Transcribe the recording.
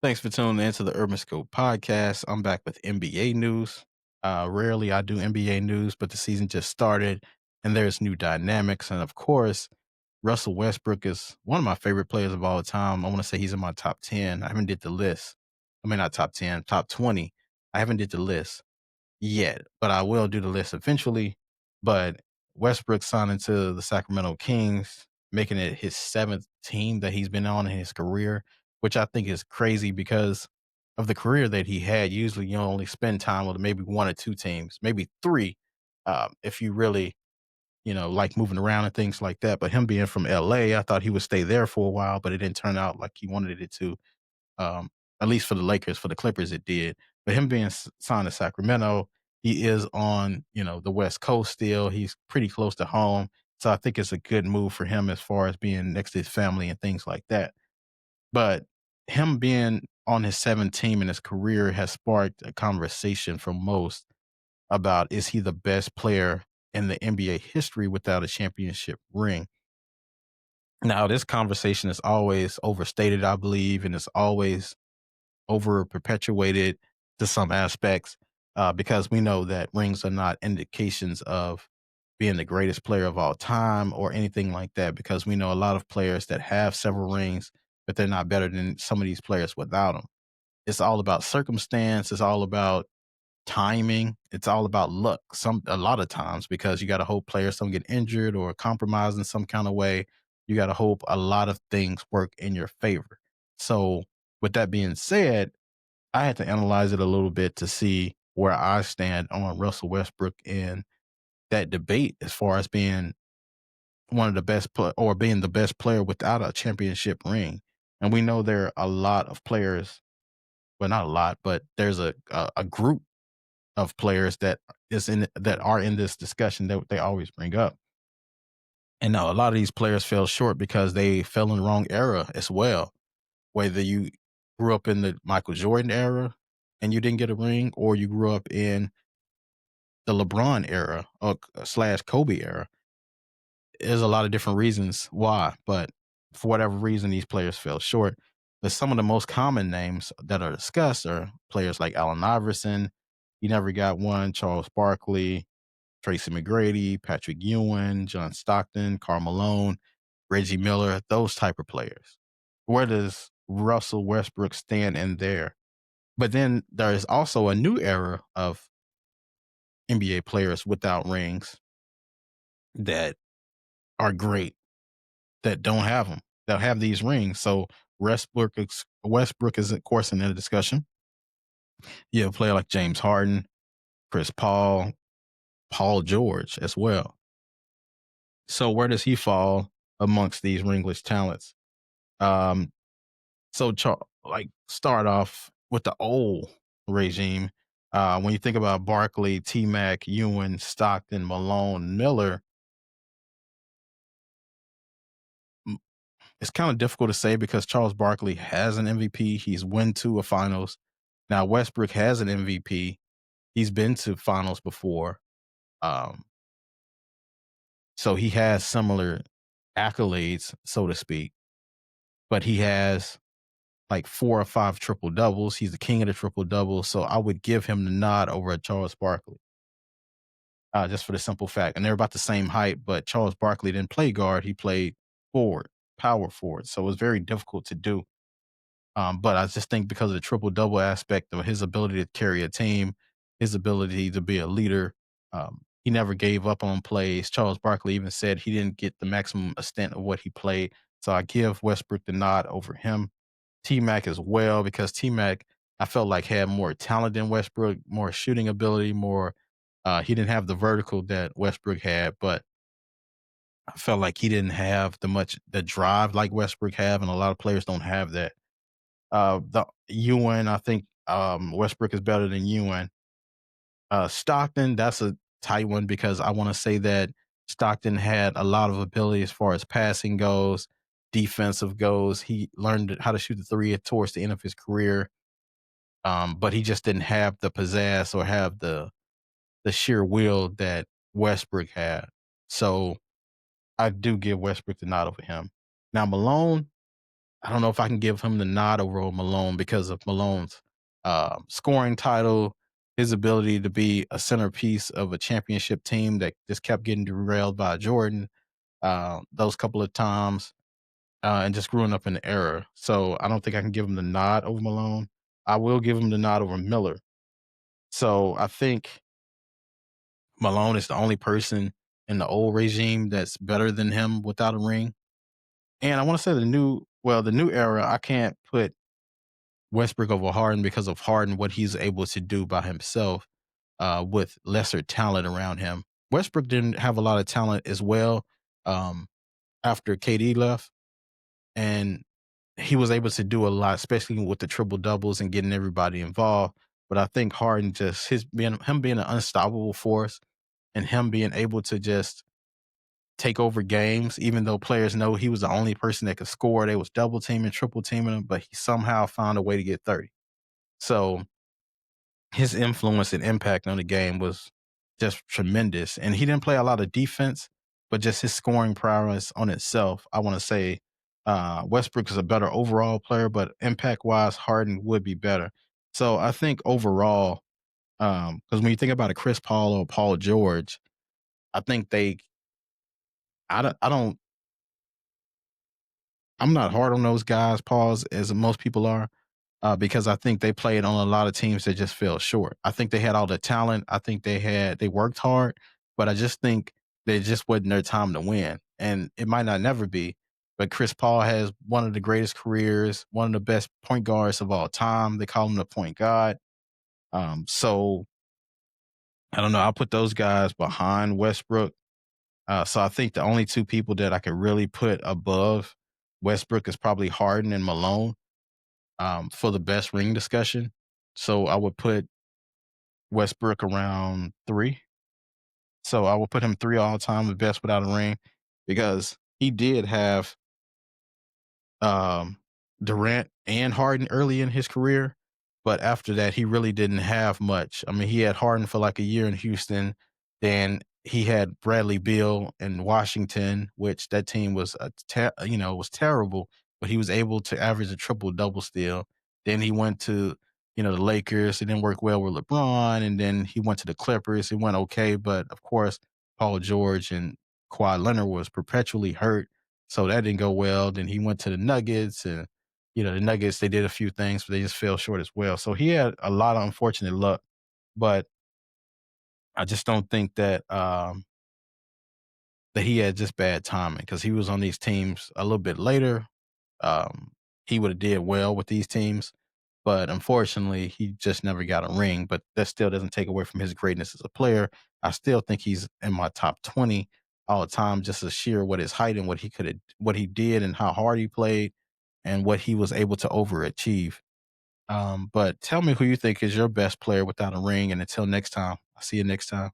Thanks for tuning into the Urban Scope podcast. I'm back with NBA news. Rarely I do NBA news, but the season just started and there's new dynamics. And of course, Russell Westbrook is one of my favorite players of all time. I want to say he's in my top 10. I haven't did the list. I mean, not top 10, top 20. I haven't did the list yet, but I will do the list eventually. But Westbrook signed into the Sacramento Kings, making it his seventh team that he's been on in his career, which I think is crazy because of the career that he had. Usually, you only spend time with maybe one or two teams, maybe three, if you really, like moving around and things like that. But him being from LA, I thought he would stay there for a while, but it didn't turn out like he wanted it to. Um, at least for the Lakers, for the Clippers, it did. But him being signed to Sacramento, he is on, the West Coast still. He's pretty close to home. So I think it's a good move for him as far as being next to his family and things like that. But him being on his seventh team in his career has sparked a conversation for most about is he the best player in the NBA history without a championship ring? Now, this conversation is always overstated, I believe, and it's always over perpetuated to some aspects because we know that rings are not indications of being the greatest player of all time or anything like that because we know a lot of players that have several rings, but they're not better than some of these players without them. It's all about circumstance. It's all about timing. It's all about luck. A lot of times because you got to hope players don't get injured or compromised in some kind of way. You got to hope a lot of things work in your favor. So, with that being said, I had to analyze it a little bit to see where I stand on Russell Westbrook in that debate as far as being one of the or being the best player without a championship ring. And we know there are a lot of players, well, not a lot, but there's a group of players that are in this discussion that they always bring up. And now a lot of these players fell short because they fell in the wrong era as well. Whether you grew up in the Michael Jordan era and you didn't get a ring, or you grew up in the LeBron era or slash Kobe era. There's a lot of different reasons why, but for whatever reason, these players fell short. But some of the most common names that are discussed are players like Allen Iverson. He never got one. Charles Barkley, Tracy McGrady, Patrick Ewing, John Stockton, Karl Malone, Reggie Miller, those type of players. Where does Russell Westbrook stand in there? But then there is also a new era of NBA players without rings that are great that don't have them, that have these rings. So Westbrook is, of course, in the discussion. You have a player like James Harden, Chris Paul, Paul George as well. So where does he fall amongst these ringless talents? Um, like start off with the old regime. When you think about Barkley, T Mac, Ewan, Stockton, Malone, Miller, it's kind of difficult to say because Charles Barkley has an MVP. He's won two of finals. Now Westbrook has an MVP. He's been to finals before. Um, so he has similar accolades, so to speak, but he has like four or five triple doubles. He's the king of the triple doubles. So I would give him the nod over at Charles Barkley. Just for the simple fact. And they're about the same height, but Charles Barkley didn't play guard. He played forward, power forward. So it was very difficult to do. But I just think because of the triple double aspect of his ability to carry a team, his ability to be a leader, he never gave up on plays. Charles Barkley even said he didn't get the maximum extent of what he played. So I give Westbrook the nod over him. T Mac as well, because T Mac, I felt like had more talent than Westbrook, more shooting ability, more. He didn't have the vertical that Westbrook had, but I felt like he didn't have the drive like Westbrook have, and a lot of players don't have that. The Ewan, I think Westbrook is better than Ewan. Stockton, that's a tight one because I want to say that Stockton had a lot of ability as far as passing goes, defensive goes. He learned how to shoot the three towards the end of his career, but he just didn't have the pizzazz or have the sheer will that Westbrook had. So I do give Westbrook the nod over him. Now Malone, I don't know if I can give him the nod over Malone because of Malone's scoring title, his ability to be a centerpiece of a championship team that just kept getting derailed by Jordan those couple of times, and just growing up in the era. So I don't think I can give him the nod over Malone. I will give him the nod over Miller. So I think Malone is the only person in the old regime that's better than him without a ring. And I want to say the new era, I can't put Westbrook over Harden because of Harden, what he's able to do by himself with lesser talent around him. Westbrook didn't have a lot of talent as well um, after KD left, and he was able to do a lot, especially with the triple doubles and getting everybody involved. But I think Harden just him being an unstoppable force and him being able to just take over games, even though players know he was the only person that could score. They was double teaming, triple teaming him, but he somehow found a way to get 30. So his influence and impact on the game was just tremendous. And he didn't play a lot of defense, but just his scoring prowess on itself, I want to say Westbrook is a better overall player, but impact wise, Harden would be better. So I think overall, because when you think about a Chris Paul or Paul George, I think I don't, I'm not hard on those guys, Pauls, as most people are. Because I think they played on a lot of teams that just fell short. I think they had all the talent. I think they worked hard, but I just think they just wasn't their time to win. And it might not never be. But Chris Paul has one of the greatest careers, one of the best point guards of all time. They call him the point guard. So I don't know. I'll put those guys behind Westbrook. So I think the only two people that I could really put above Westbrook is probably Harden and Malone for the best ring discussion. So I would put Westbrook around 3. So I would put him 3 all time, the best without a ring, because he did have um, Durant and Harden early in his career, but after that, he really didn't have much. I mean, he had Harden for like a year in Houston, then he had Bradley Beal in Washington, which that team was was terrible, but he was able to average a triple double still. Then he went to the Lakers. It didn't work well with LeBron, and then he went to the Clippers. It went okay, but of course, Paul George and Kawhi Leonard was perpetually hurt, so that didn't go well. Then he went to the Nuggets, and the Nuggets, they did a few things, but they just fell short as well. So he had a lot of unfortunate luck, but I just don't think that he had just bad timing because he was on these teams a little bit later. Um, he would have did well with these teams, but unfortunately, he just never got a ring. But that still doesn't take away from his greatness as a player. I still think he's in my top 20 all the time, just to sheer what his height and what he did, and how hard he played, and what he was able to overachieve. But tell me who you think is your best player without a ring. And until next time, I'll see you next time.